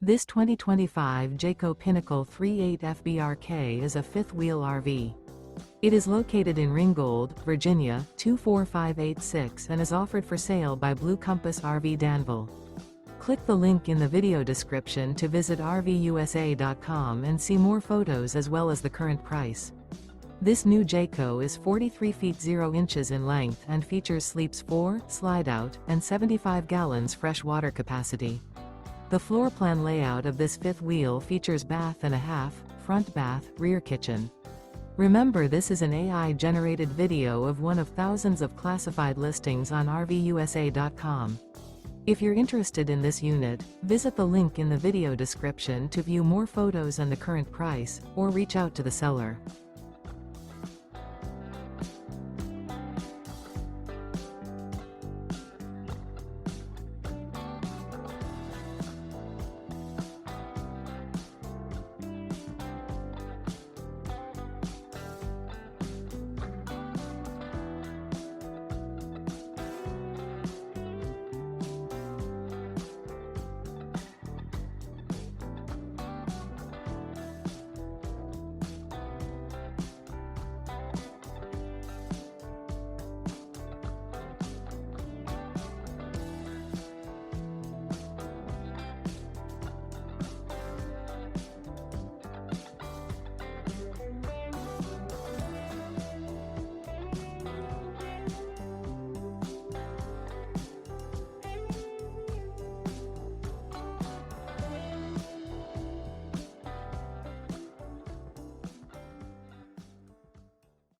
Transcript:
This 2025 Jayco Pinnacle 38 FBRK is a fifth-wheel RV. It is located in Ringgold, Virginia, 24586 and is offered for sale by Blue Compass RV Danville. Click the link in the video description to visit RVUSA.com and see more photos as well as the current price. This new Jayco is 43 feet 0 inches in length and features sleeps 4, slide-out, and 75 gallons fresh water capacity. The floor plan layout of this fifth wheel features bath and a half, front bath, rear kitchen. Remember, this is an AI-generated video of one of thousands of classified listings on RVUSA.com. If you're interested in this unit, visit the link in the video description to view more photos and the current price, or reach out to the seller.